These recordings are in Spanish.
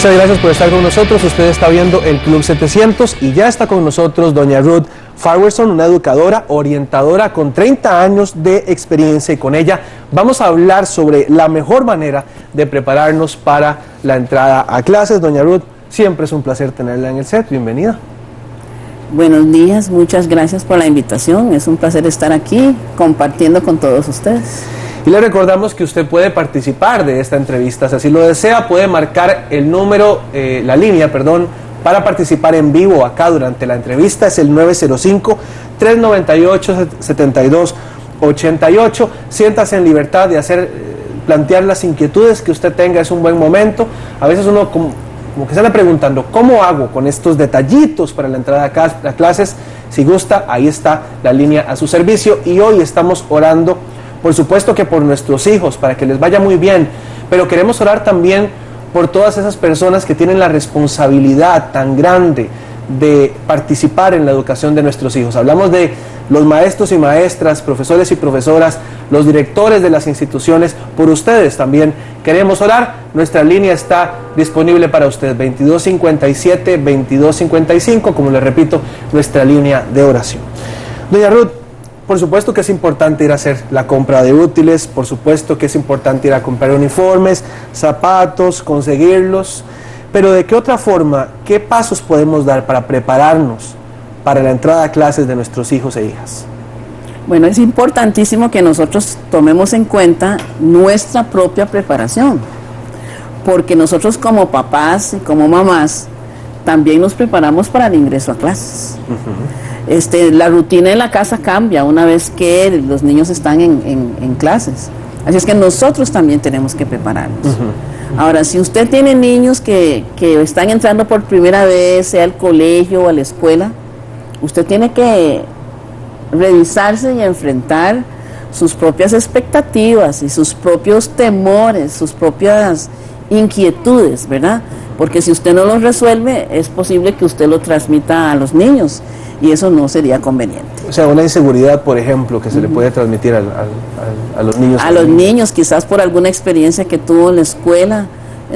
Muchas gracias por estar con nosotros. Usted está viendo el Club 700 y ya está con nosotros doña Ruth Farwerson, una educadora, orientadora con 30 años de experiencia, y con ella vamos a hablar sobre la mejor manera de prepararnos para la entrada a clases. Doña Ruth, siempre es un placer tenerla en el set. Bienvenida. Buenos días, muchas gracias por la invitación. Es un placer estar aquí compartiendo con todos ustedes. Y le recordamos que usted puede participar de esta entrevista. Si así lo desea, puede marcar el número, la línea, para participar en vivo acá durante la entrevista. Es el 905-398-7288. Siéntase en libertad de plantear las inquietudes que usted tenga. Es un buen momento. A veces uno como que se anda preguntando, ¿cómo hago con estos detallitos para la entrada a clases? Si gusta, ahí está la línea a su servicio. Y hoy estamos orando, por supuesto que por nuestros hijos, para que les vaya muy bien, pero queremos orar también por todas esas personas que tienen la responsabilidad tan grande de participar en la educación de nuestros hijos. Hablamos de los maestros y maestras, profesores y profesoras, los directores de las instituciones. Por ustedes también queremos orar. Nuestra línea está disponible para usted, 2257-2255, como le repito, nuestra línea de oración. Doña Ruth, por supuesto que es importante ir a hacer la compra de útiles, por supuesto que es importante ir a comprar uniformes, zapatos, conseguirlos, pero ¿de qué otra forma, qué pasos podemos dar para prepararnos para la entrada a clases de nuestros hijos e hijas? Bueno, es importantísimo que nosotros tomemos en cuenta nuestra propia preparación, porque nosotros como papás y como mamás también nos preparamos para el ingreso a clases. La rutina en la casa cambia una vez que los niños están en clases. Así es que nosotros también tenemos que prepararnos. Ahora, si usted tiene niños que están entrando por primera vez, sea al colegio o a la escuela, usted tiene que revisarse y enfrentar sus propias expectativas y sus propios temores, sus propias inquietudes, ¿verdad? Porque si usted no los resuelve, es posible que usted lo transmita a los niños, y eso no sería conveniente. O sea, una inseguridad, por ejemplo, que se le puede transmitir a los niños. A los niños, quizás por alguna experiencia que tuvo en la escuela,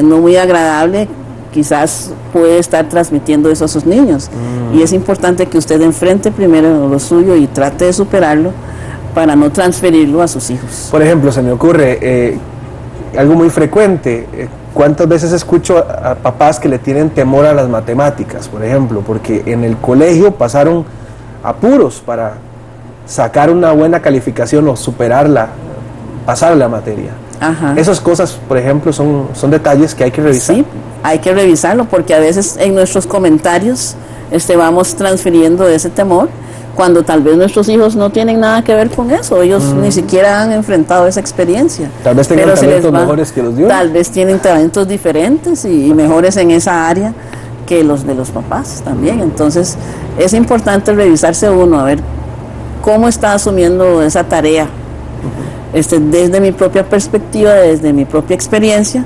no muy agradable, quizás puede estar transmitiendo eso a sus niños. Y es importante que usted enfrente primero lo suyo y trate de superarlo para no transferirlo a sus hijos. Por ejemplo, se me ocurre algo muy frecuente. ¿Cuántas veces escucho a papás que le tienen temor a las matemáticas, por ejemplo, porque en el colegio pasaron apuros para sacar una buena calificación o pasar la materia? Ajá. Esas cosas, por ejemplo, son detalles que hay que revisar. Sí, hay que revisarlo, porque a veces en nuestros comentarios vamos transfiriendo ese temor, cuando tal vez nuestros hijos no tienen nada que ver con eso. Ellos ni siquiera han enfrentado esa experiencia. Tal vez tengan talentos mejores que los de uno. Tal vez tienen talentos diferentes y mejores en esa área que los de los papás también. Entonces es importante revisarse uno, a ver cómo está asumiendo esa tarea, desde mi propia perspectiva, desde mi propia experiencia,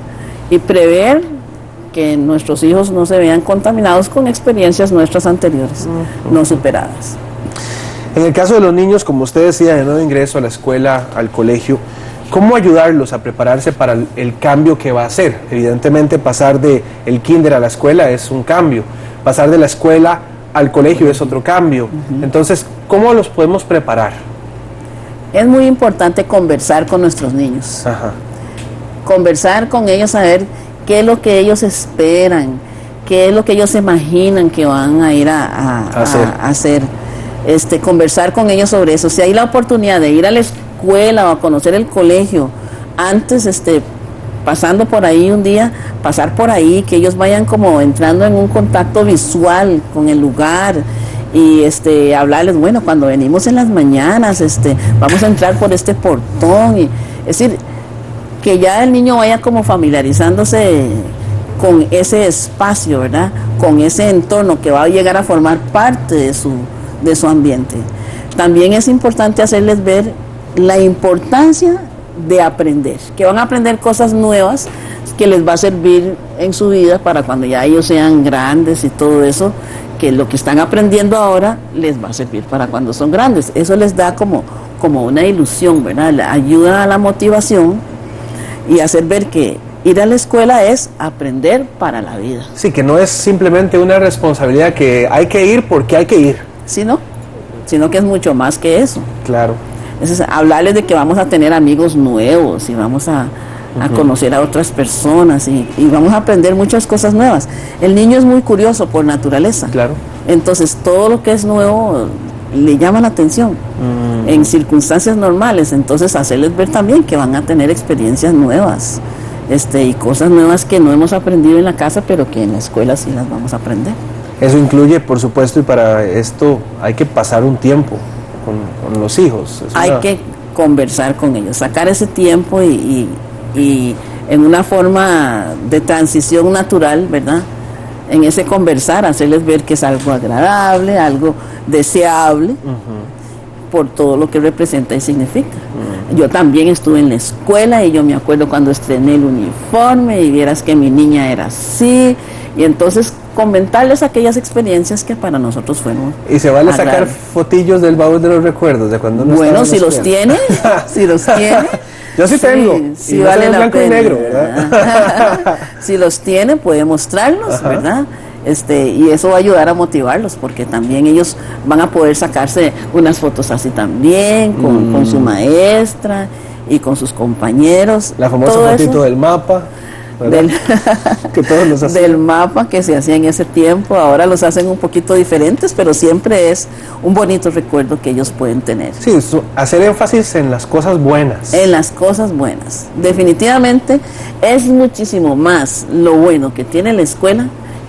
y prever que nuestros hijos no se vean contaminados con experiencias nuestras anteriores, no superadas. En el caso de los niños, como usted decía, de nuevo ingreso a la escuela, al colegio, ¿cómo ayudarlos a prepararse para el cambio que va a hacer? Evidentemente, pasar del kinder a la escuela es un cambio, pasar de la escuela al colegio es otro cambio. Entonces, ¿cómo los podemos preparar? Es muy importante conversar con nuestros niños. Conversar con ellos, saber qué es lo que ellos esperan, qué es lo que ellos se imaginan que van a ir a hacer. Conversar con ellos sobre eso. Si hay la oportunidad de ir a la escuela o a conocer el colegio antes, pasando por ahí un día, pasar por ahí, que ellos vayan como entrando en un contacto visual con el lugar, y hablarles, bueno, cuando venimos en las mañanas, vamos a entrar por este portón, y es decir, que ya el niño vaya como familiarizándose con ese espacio, ¿verdad? Con ese entorno que va a llegar a formar parte de su ambiente. También es importante hacerles ver la importancia de aprender, que van a aprender cosas nuevas que les va a servir en su vida para cuando ya ellos sean grandes y todo eso, que lo que están aprendiendo ahora les va a servir para cuando son grandes. Eso les da como una ilusión, ¿verdad? Ayuda a la motivación y hacer ver que ir a la escuela es aprender para la vida. Sí, que no es simplemente una responsabilidad que hay que ir porque hay que ir. Sino que es mucho más que eso. Claro. Es hablarles de que vamos a tener amigos nuevos y vamos a conocer a otras personas y vamos a aprender muchas cosas nuevas. El niño es muy curioso por naturaleza. Claro. Entonces todo lo que es nuevo le llama la atención en circunstancias normales. Entonces hacerles ver también que van a tener experiencias nuevas y cosas nuevas que no hemos aprendido en la casa, pero que en la escuela sí las vamos a aprender. Eso incluye, por supuesto, y para esto hay que pasar un tiempo con los hijos. Hay que conversar con ellos, sacar ese tiempo y en una forma de transición natural, ¿verdad? En ese conversar, hacerles ver que es algo agradable, algo deseable, por todo lo que representa y significa. Yo también estuve en la escuela y yo me acuerdo cuando estrené el uniforme y vieras que mi niña era así, y entonces comentarles aquellas experiencias que para nosotros fueron. ¿Y se vale sacar fotillos del baúl de los recuerdos de cuando uno Bueno, si los tiene, si los tiene. Yo sí tengo. Sí, y vale no la blanco pena, y negro, ¿verdad? Si los tiene, puede mostrarlos, ¿verdad? Y eso va a ayudar a motivarlos, porque también ellos van a poder sacarse unas fotos así también, con su maestra y con sus compañeros. La famosa fotito del mapa. Que todos los hacen. Del mapa que se hacía en ese tiempo, ahora los hacen un poquito diferentes, pero siempre es un bonito recuerdo que ellos pueden tener. Sí, hacer énfasis en las cosas buenas. En las cosas buenas. Definitivamente es muchísimo más lo bueno que tiene la escuela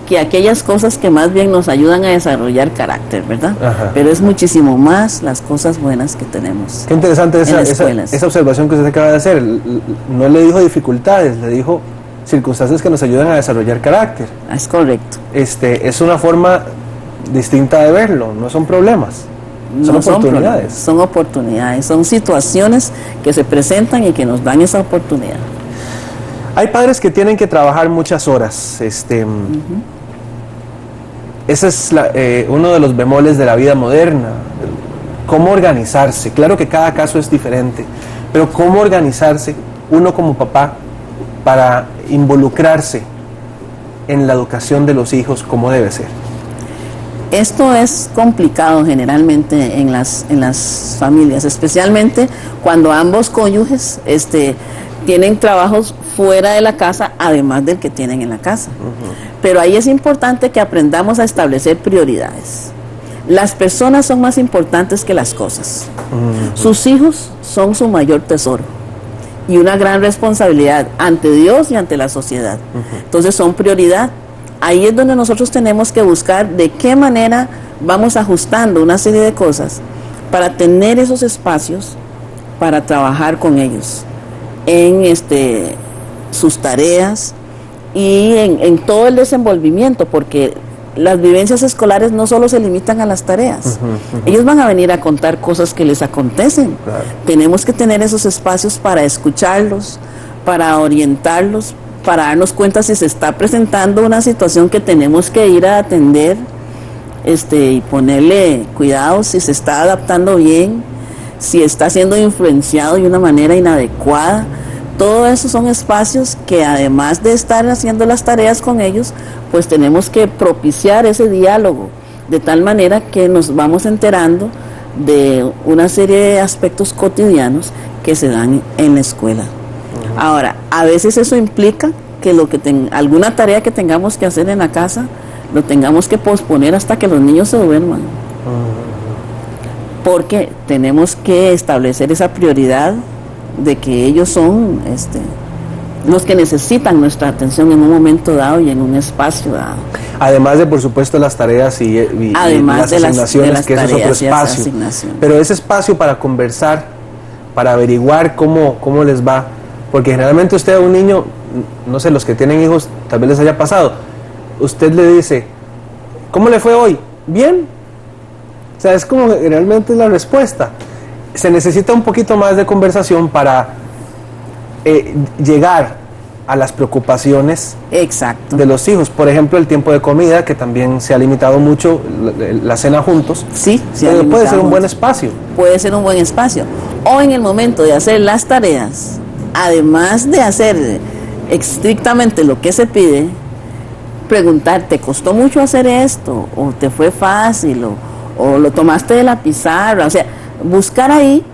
que aquellas cosas que más bien nos ayudan a desarrollar carácter, ¿verdad? Ajá. Pero es muchísimo más las cosas buenas que tenemos. Qué interesante esa observación que usted acaba de hacer. No le dijo dificultades, le dijo circunstancias que nos ayudan a desarrollar carácter. Es correcto. Es una forma distinta de verlo, no son problemas, son oportunidades. Son oportunidades, son situaciones que se presentan y que nos dan esa oportunidad. Hay padres que tienen que trabajar muchas horas. Ese es uno de los bemoles de la vida moderna. Cómo organizarse. Claro que cada caso es diferente, pero cómo organizarse uno como papá para involucrarse en la educación de los hijos como debe ser. Esto es complicado generalmente en las familias, especialmente cuando ambos cónyuges tienen trabajos fuera de la casa, además del que tienen en la casa. Pero ahí es importante que aprendamos a establecer prioridades. Las personas son más importantes que las cosas. Sus hijos son su mayor tesoro y una gran responsabilidad ante Dios y ante la sociedad. Entonces son prioridad. Ahí es donde nosotros tenemos que buscar de qué manera vamos ajustando una serie de cosas para tener esos espacios para trabajar con ellos en sus tareas y en todo el desenvolvimiento, porque las vivencias escolares no solo se limitan a las tareas. Ellos van a venir a contar cosas que les acontecen. Claro. Tenemos que tener esos espacios para escucharlos, para orientarlos, para darnos cuenta si se está presentando una situación que tenemos que ir a atender y ponerle cuidado, si se está adaptando bien, si está siendo influenciado de una manera inadecuada. Todo eso son espacios que, además de estar haciendo las tareas con ellos, pues tenemos que propiciar ese diálogo, de tal manera que nos vamos enterando de una serie de aspectos cotidianos que se dan en la escuela. Ahora, a veces eso implica que alguna tarea que tengamos que hacer en la casa, lo tengamos que posponer hasta que los niños se duerman. Porque tenemos que establecer esa prioridad de que ellos son los que necesitan nuestra atención en un momento dado y en un espacio dado. Además de, por supuesto, las tareas y las asignaciones, que eso es otro espacio. Pero ese espacio para conversar, para averiguar cómo les va, porque generalmente usted a un niño, no sé, los que tienen hijos, tal vez les haya pasado, usted le dice, ¿cómo le fue hoy? ¿Bien? O sea, es como realmente la respuesta. Se necesita un poquito más de conversación para llegar a las preocupaciones de los hijos. Por ejemplo, el tiempo de comida, que también se ha limitado mucho, la cena juntos. Sí, puede ser un buen espacio. Puede ser un buen espacio. O en el momento de hacer las tareas, además de hacer estrictamente lo que se pide, preguntar, ¿te costó mucho hacer esto? ¿O te fue fácil? ¿O lo tomaste de la pizarra? O sea, buscar ahí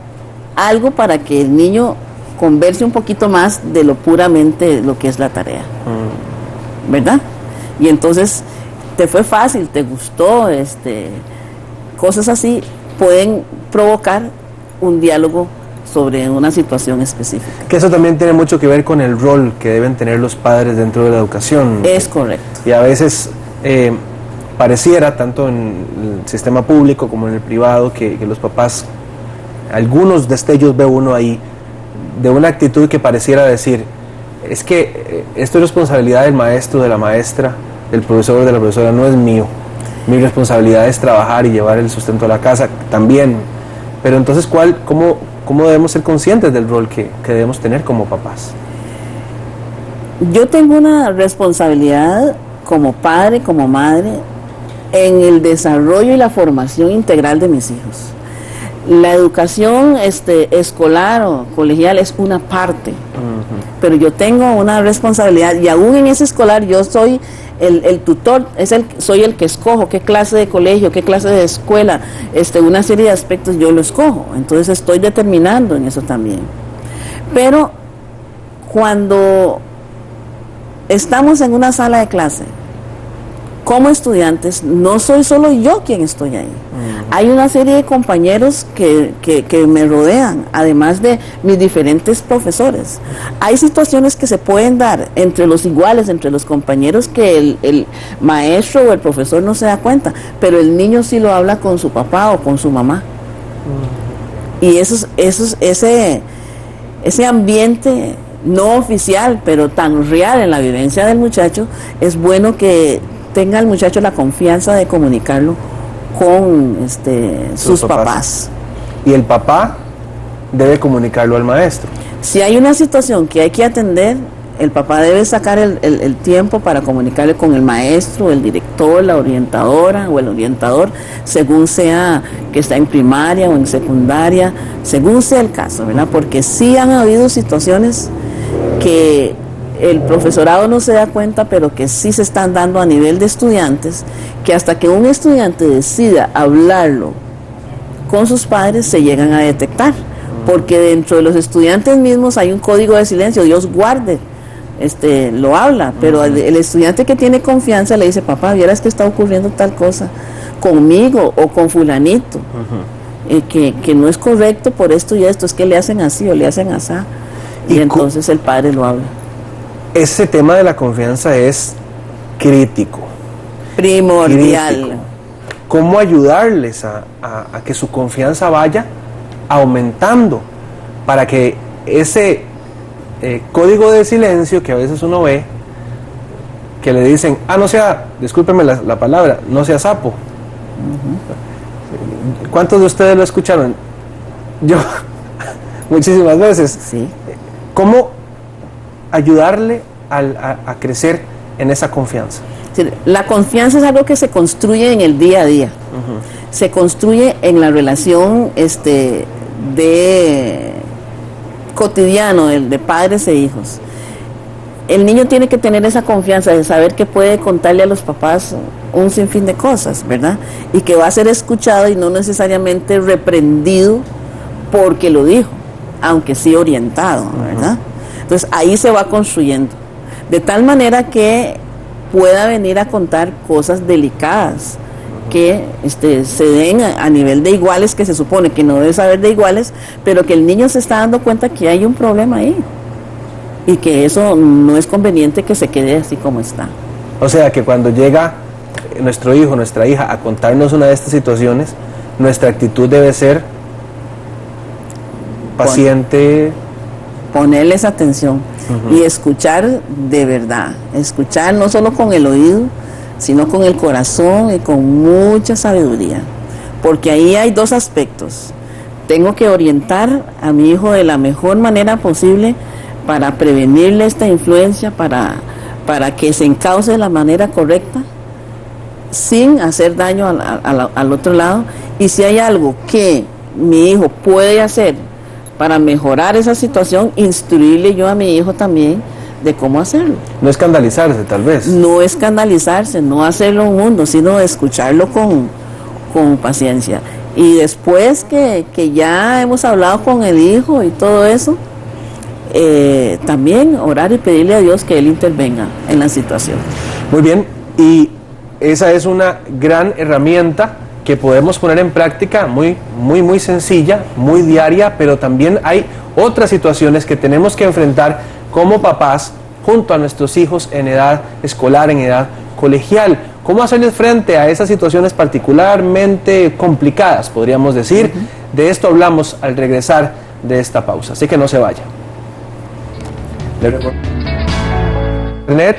algo para que el niño converse un poquito más de lo puramente lo que es la tarea, ¿verdad? Y entonces, ¿te fue fácil? ¿Te gustó? Cosas así pueden provocar un diálogo sobre una situación específica. Que eso también tiene mucho que ver con el rol que deben tener los padres dentro de la educación. Es correcto. Y a veces pareciera, tanto en el sistema público como en el privado, que los papás, algunos destellos ve uno ahí, de una actitud que pareciera decir, es que esto es responsabilidad del maestro, de la maestra, del profesor, de la profesora, no es mío. Mi responsabilidad es trabajar y llevar el sustento a la casa también. Pero entonces, ¿cómo debemos ser conscientes del rol que debemos tener como papás? Yo tengo una responsabilidad como padre, como madre, en el desarrollo y la formación integral de mis hijos. La educación escolar o colegial es una parte, pero yo tengo una responsabilidad, y aún en ese escolar yo soy el tutor, soy el que escojo qué clase de colegio, qué clase de escuela, una serie de aspectos yo lo escojo, entonces estoy determinando en eso también. Pero cuando estamos en una sala de clase, como estudiantes, no soy solo yo quien estoy ahí. Hay una serie de compañeros que me rodean, además de mis diferentes profesores. Hay situaciones que se pueden dar entre los iguales, entre los compañeros, que el maestro o el profesor no se da cuenta, pero el niño sí lo habla con su papá o con su mamá. Y ese ambiente no oficial, pero tan real en la vivencia del muchacho, es bueno que tenga el muchacho la confianza de comunicarlo con sus papás. Y el papá debe comunicarlo al maestro. Si hay una situación que hay que atender, el papá debe sacar el tiempo para comunicarle con el maestro, el director, la orientadora o el orientador, según sea que está en primaria o en secundaria, según sea el caso, ¿verdad? Porque sí han habido situaciones que el profesorado no se da cuenta, pero que sí se están dando a nivel de estudiantes, que hasta que un estudiante decida hablarlo con sus padres se llegan a detectar, porque dentro de los estudiantes mismos hay un código de silencio, Dios guarde, lo habla, pero el estudiante que tiene confianza le dice, papá, vieras que está ocurriendo tal cosa conmigo o con fulanito, que no es correcto por esto y esto, es que le hacen así o le hacen así, y entonces el padre lo habla. Ese tema de la confianza es crítico. Primordial. Crítico. ¿Cómo ayudarles a que su confianza vaya aumentando para que ese código de silencio que a veces uno ve, que le dicen, no sea, discúlpeme la palabra, no sea sapo? ¿Cuántos de ustedes lo escucharon? Yo, muchísimas veces. Sí. ¿Cómo ayudarle a crecer en esa confianza? La confianza es algo que se construye en el día a día. Se construye en la relación de cotidiano de padres e hijos. El niño tiene que tener esa confianza de saber que puede contarle a los papás un sinfín de cosas, ¿verdad? Y que va a ser escuchado y no necesariamente reprendido porque lo dijo, aunque sí orientado, ¿verdad? Entonces ahí se va construyendo, de tal manera que pueda venir a contar cosas delicadas que se den a nivel de iguales, que se supone que no debe saber de iguales, pero que el niño se está dando cuenta que hay un problema ahí y que eso no es conveniente que se quede así como está. O sea que cuando llega nuestro hijo, nuestra hija a contarnos una de estas situaciones, nuestra actitud debe ser paciente, ponerles atención y escuchar de verdad, escuchar no solo con el oído, sino con el corazón y con mucha sabiduría, porque ahí hay dos aspectos. Tengo que orientar a mi hijo de la mejor manera posible para prevenirle esta influencia, para que se encauce de la manera correcta, sin hacer daño al otro lado. Y si hay algo que mi hijo puede hacer para mejorar esa situación, instruirle yo a mi hijo también de cómo hacerlo. No escandalizarse, tal vez. No escandalizarse, no hacerlo un mundo, sino escucharlo con paciencia. Y después que ya hemos hablado con el hijo y todo eso, también orar y pedirle a Dios que Él intervenga en la situación. Muy bien, y esa es una gran herramienta que podemos poner en práctica, muy sencilla, muy diaria, pero también hay otras situaciones que tenemos que enfrentar como papás junto a nuestros hijos en edad escolar, en edad colegial. ¿Cómo hacerles frente a esas situaciones particularmente complicadas, podríamos decir? De esto hablamos al regresar de esta pausa, así que no se vaya. Internet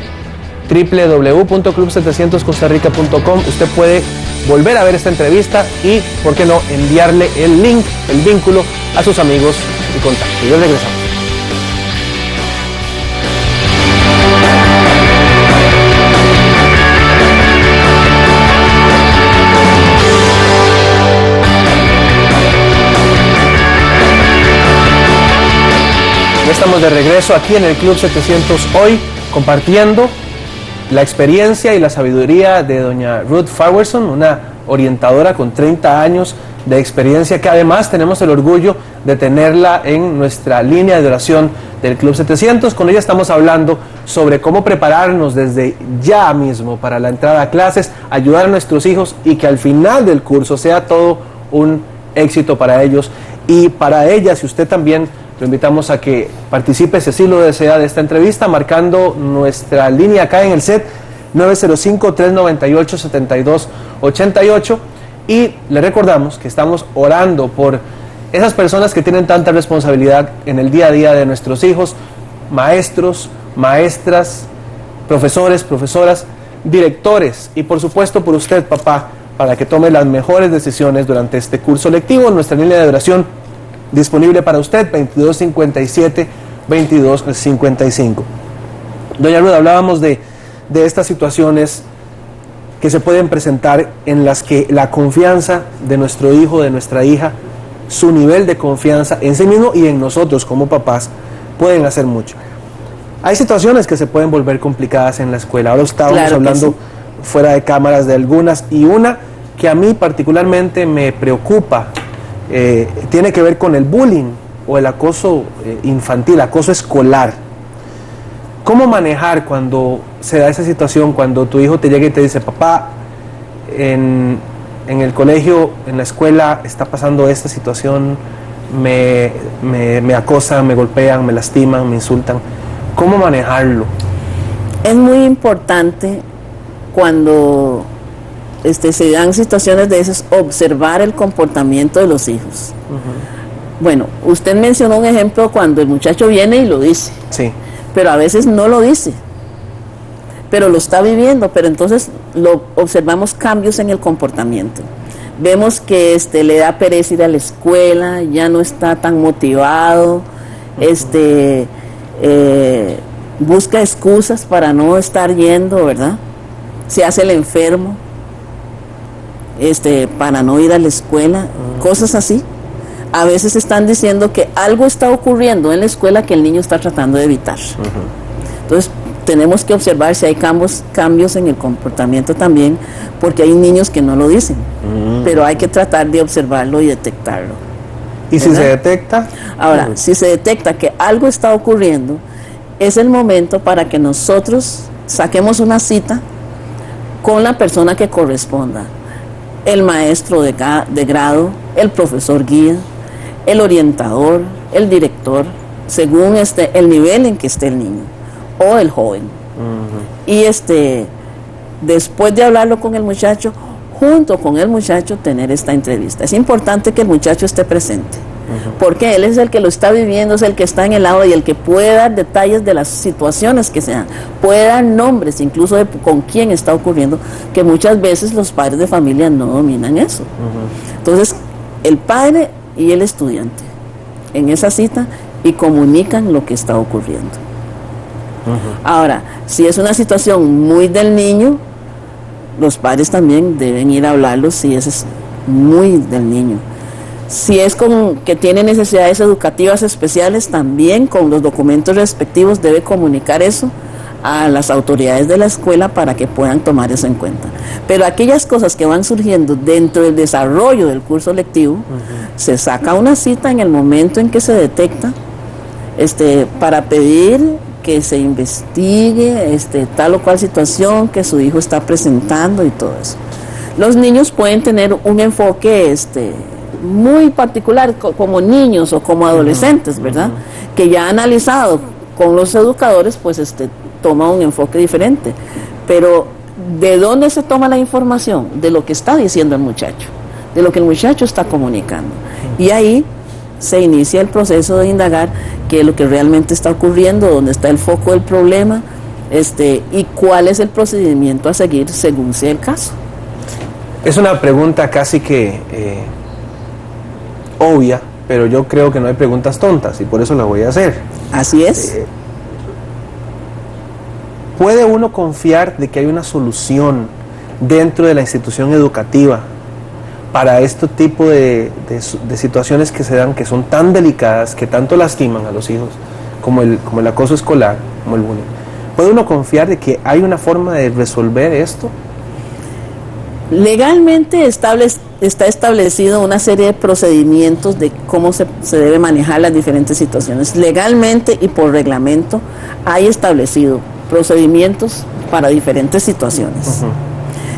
www.club700costarrica.com. Usted puede volver a ver esta entrevista y, ¿por qué no?, enviarle el link, el vínculo a sus amigos y contactos. Y ya regresamos. Ya estamos de regreso aquí en el Club 700 hoy, compartiendo la experiencia y la sabiduría de doña Ruth Farquharson, una orientadora con 30 años de experiencia, que además tenemos el orgullo de tenerla en nuestra línea de oración del Club 700. Con ella estamos hablando sobre cómo prepararnos desde ya mismo para la entrada a clases, ayudar a nuestros hijos y que al final del curso sea todo un éxito para ellos y para ella. Si usted también, lo invitamos a que participe, si así lo desea, de esta entrevista, marcando nuestra línea acá en el set 905-398-7288, y le recordamos que estamos orando por esas personas que tienen tanta responsabilidad en el día a día de nuestros hijos, maestros, maestras, profesores, profesoras, directores, y por supuesto por usted, papá, para que tome las mejores decisiones durante este curso lectivo. Nuestra línea de oración disponible para usted, 2257-2255. Doña Ruth, hablábamos de estas situaciones que se pueden presentar en las que la confianza de nuestro hijo, de nuestra hija, su nivel de confianza en sí mismo y en nosotros como papás, pueden hacer mucho. Hay situaciones que se pueden volver complicadas en la escuela. Ahora estábamos hablando fuera de cámaras de algunas, y una que a mí particularmente me preocupa, tiene que ver con el bullying o el acoso infantil, acoso escolar. ¿Cómo manejar cuando se da esa situación, cuando tu hijo te llega y te dice: papá, en el colegio, en la escuela, está pasando esta situación, me acosan, me golpean, me lastiman, me insultan? ¿Cómo manejarlo? Es muy importante cuando se dan situaciones de esas, observar el comportamiento de los hijos. Bueno, usted mencionó un ejemplo cuando el muchacho viene y lo dice. Sí. Pero a veces no lo dice, pero lo está viviendo, pero entonces observamos cambios en el comportamiento. Vemos que le da pereza ir a la escuela, ya no está tan motivado, busca excusas para no estar yendo, ¿verdad? Se hace el enfermo, para no ir a la escuela, cosas así. A veces están diciendo que algo está ocurriendo en la escuela que el niño está tratando de evitar. Entonces tenemos que observar si hay cambios en el comportamiento también, porque hay niños que no lo dicen, pero hay que tratar de observarlo y detectarlo. ¿Y ¿verdad? Si se detecta? Ahora, si se detecta que algo está ocurriendo, es el momento para que nosotros saquemos una cita con la persona que corresponda. El maestro de grado, el profesor guía, el orientador, el director, según el nivel en que esté el niño o el joven. Y después de hablarlo con el muchacho, junto con el muchacho tener esta entrevista. Es importante que el muchacho esté presente, porque él es el que lo está viviendo, es el que está en el lado y el que puede dar detalles de las situaciones que sean, puede dar nombres incluso de con quién está ocurriendo, que muchas veces los padres de familia no dominan eso. Entonces, el padre y el estudiante en esa cita y comunican lo que está ocurriendo. Ahora, si es una situación muy del niño, los padres también deben ir a hablarlo si ese es muy del niño. Si es que tiene necesidades educativas especiales, también con los documentos respectivos debe comunicar eso a las autoridades de la escuela para que puedan tomar eso en cuenta. Pero aquellas cosas que van surgiendo dentro del desarrollo del curso lectivo, se saca una cita en el momento en que se detecta, para pedir que se investigue tal o cual situación que su hijo está presentando y todo eso. Los niños pueden tener un enfoque muy particular como niños o como adolescentes, ¿verdad? Que ya analizado con los educadores, pues toma un enfoque diferente. Pero ¿de dónde se toma la información? De lo que está diciendo el muchacho, de lo que el muchacho está comunicando. Y ahí se inicia el proceso de indagar qué es lo que realmente está ocurriendo, dónde está el foco del problema, y cuál es el procedimiento a seguir según sea el caso. Es una pregunta casi que obvia, pero yo creo que no hay preguntas tontas y por eso la voy a hacer. Así es. ¿Puede uno confiar de que hay una solución dentro de la institución educativa para este tipo de situaciones que se dan, que son tan delicadas, que tanto lastiman a los hijos, como el acoso escolar, como el bullying? ¿Puede uno confiar de que hay una forma de resolver esto? Legalmente está establecido una serie de procedimientos de cómo se debe manejar las diferentes situaciones. Legalmente y por reglamento hay establecido procedimientos para diferentes situaciones.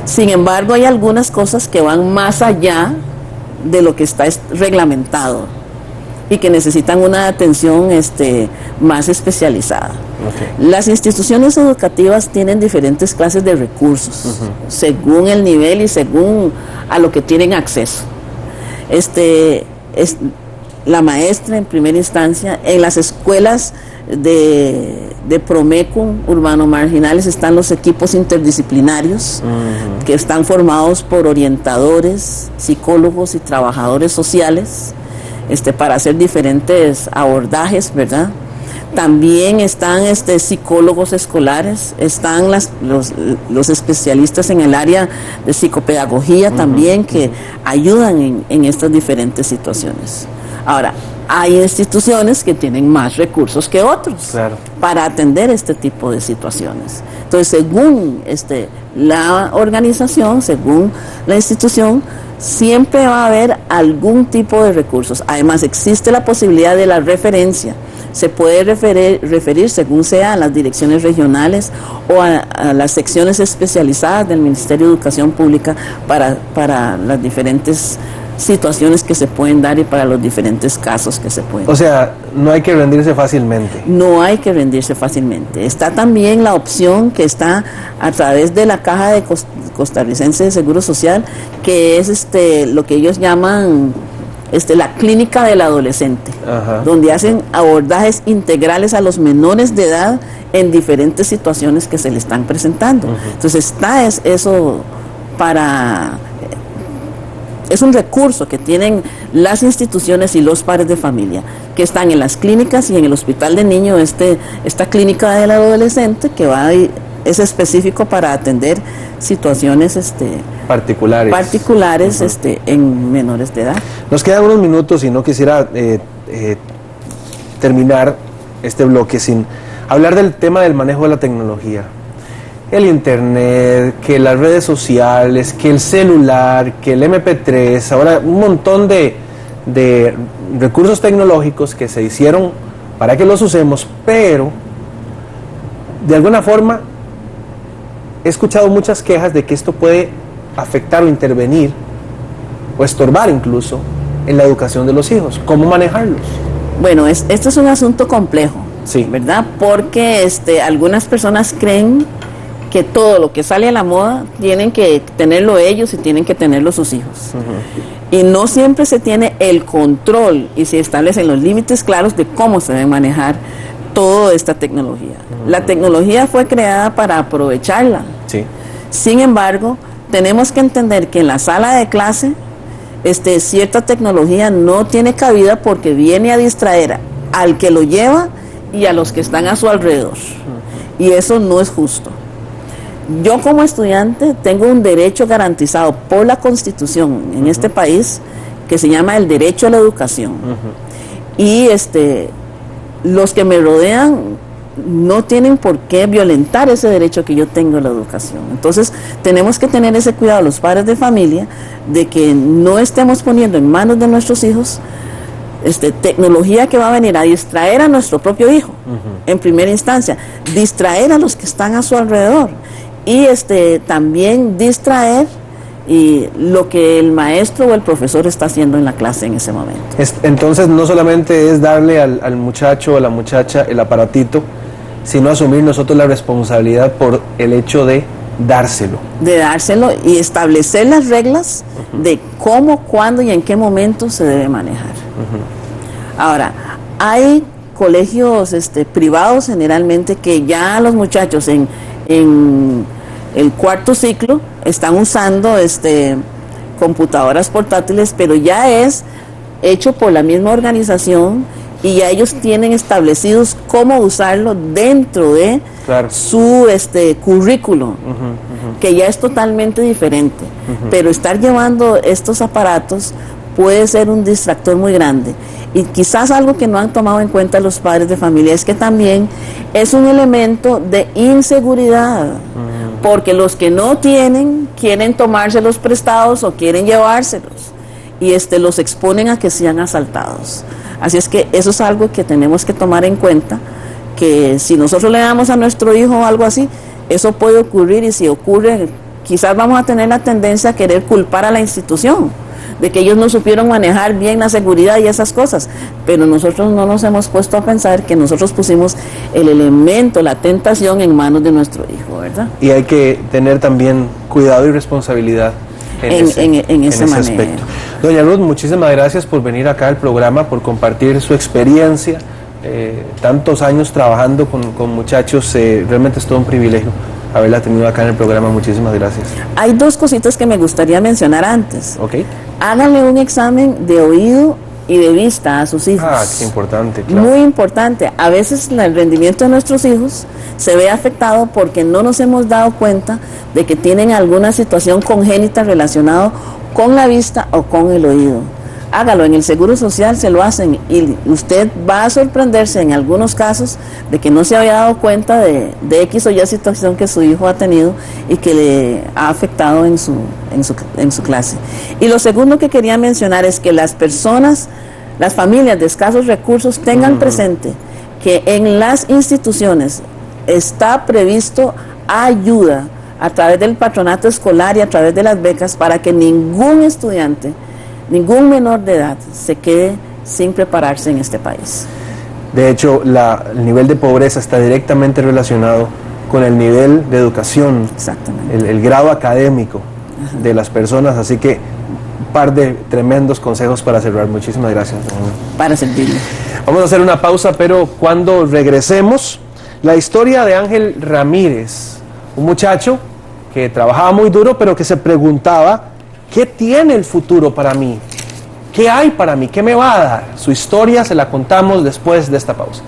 Sin embargo, hay algunas cosas que van más allá de lo que está reglamentado y que necesitan una atención más especializada. Las instituciones educativas tienen diferentes clases de recursos, según el nivel y según a lo que tienen acceso. La maestra en primera instancia, en las escuelas de Promecum urbano marginales están los equipos interdisciplinarios que están formados por orientadores, psicólogos y trabajadores sociales para hacer diferentes abordajes, ¿verdad? También están psicólogos escolares, están los especialistas en el área de psicopedagogía también que ayudan en estas diferentes situaciones. Ahora, hay instituciones que tienen más recursos que otros para atender este tipo de situaciones. Entonces, según la organización, según la institución, siempre va a haber algún tipo de recursos. Además, existe la posibilidad de la referencia. Se puede referir según sea a las direcciones regionales o a las secciones especializadas del Ministerio de Educación Pública para las diferentes situaciones que se pueden dar y para los diferentes casos que se pueden dar. O sea, no hay que rendirse fácilmente. No hay que rendirse fácilmente. Está también la opción que está a través de la Caja de Costarricense de Seguro Social, que es lo que ellos llaman la clínica del adolescente, donde hacen abordajes integrales a los menores de edad en diferentes situaciones que se le están presentando. Entonces está eso es un recurso que tienen las instituciones y los padres de familia, que están en las clínicas y en el hospital de niños, esta clínica del adolescente que es específico para atender situaciones particulares en menores de edad. Nos quedan unos minutos y no quisiera terminar este bloque sin hablar del tema del manejo de la tecnología. El internet, que las redes sociales, que el celular, que el MP3, ahora un montón de recursos tecnológicos que se hicieron para que los usemos, pero de alguna forma he escuchado muchas quejas de que esto puede afectar o intervenir o estorbar incluso en la educación de los hijos. ¿Cómo manejarlos? Bueno, esto es un asunto complejo, ¿verdad? Porque algunas personas creen que todo lo que sale a la moda tienen que tenerlo ellos y tienen que tenerlo sus hijos. Y no siempre se tiene el control y se establecen los límites claros de cómo se debe manejar toda esta tecnología. La tecnología fue creada para aprovecharla. Sin embargo, tenemos que entender que en la sala de clase cierta tecnología no tiene cabida porque viene a distraer al que lo lleva y a los que están a su alrededor. Y eso no es justo. Yo como estudiante tengo un derecho garantizado por la Constitución en este país, que se llama el derecho a la educación. Y los que me rodean no tienen por qué violentar ese derecho que yo tengo a la educación. Entonces tenemos que tener ese cuidado los padres de familia de que no estemos poniendo en manos de nuestros hijos tecnología que va a venir a distraer a nuestro propio hijo, en primera instancia, distraer a los que están a su alrededor y también distraer lo que el maestro o el profesor está haciendo en la clase en ese momento. Entonces no solamente es darle al muchacho o a la muchacha el aparatito, sino asumir nosotros la responsabilidad por el hecho de dárselo. De dárselo y establecer las reglas de cómo, cuándo y en qué momento se debe manejar. Ahora, hay colegios privados generalmente que ya los muchachos en el cuarto ciclo están usando computadoras portátiles, pero ya es hecho por la misma organización y ya ellos tienen establecidos cómo usarlo dentro de su currículo, que ya es totalmente diferente. Pero estar llevando estos aparatos puede ser un distractor muy grande. Y quizás algo que no han tomado en cuenta los padres de familia es que también es un elemento de inseguridad, porque los que no tienen quieren tomárselos prestados o quieren llevárselos y los exponen a que sean asaltados. Así es que eso es algo que tenemos que tomar en cuenta, que si nosotros le damos a nuestro hijo algo así, eso puede ocurrir, y si ocurre, quizás vamos a tener la tendencia a querer culpar a la institución de que ellos no supieron manejar bien la seguridad y esas cosas, pero nosotros no nos hemos puesto a pensar que nosotros pusimos el elemento, la tentación en manos de nuestro hijo, ¿verdad? Y hay que tener también cuidado y responsabilidad en ese aspecto. Doña Ruth, muchísimas gracias por venir acá al programa, por compartir su experiencia, tantos años trabajando con muchachos, realmente es todo un privilegio haberla tenido acá en el programa. Muchísimas gracias. Hay dos cositas que me gustaría mencionar antes. Háganle un examen de oído y de vista a sus hijos. Qué importante, claro. Muy importante. A veces el rendimiento de nuestros hijos se ve afectado porque no nos hemos dado cuenta de que tienen alguna situación congénita relacionada con la vista o con el oído. Hágalo, en el Seguro Social se lo hacen y usted va a sorprenderse en algunos casos de que no se había dado cuenta de X o Y situación que su hijo ha tenido y que le ha afectado en su clase. Y lo segundo que quería mencionar es que las personas, las familias de escasos recursos tengan presente que en las instituciones está previsto ayuda a través del patronato escolar y a través de las becas para que ningún estudiante, ningún menor de edad se quede sin prepararse en este país. De hecho, el nivel de pobreza está directamente relacionado con el nivel de educación, el grado académico de las personas, así que un par de tremendos consejos para cerrar. Muchísimas gracias. Para servirle. Vamos a hacer una pausa, pero cuando regresemos, la historia de Ángel Ramírez, un muchacho que trabajaba muy duro, pero que se preguntaba: ¿qué tiene el futuro para mí? ¿Qué hay para mí? ¿Qué me va a dar? Su historia se la contamos después de esta pausa.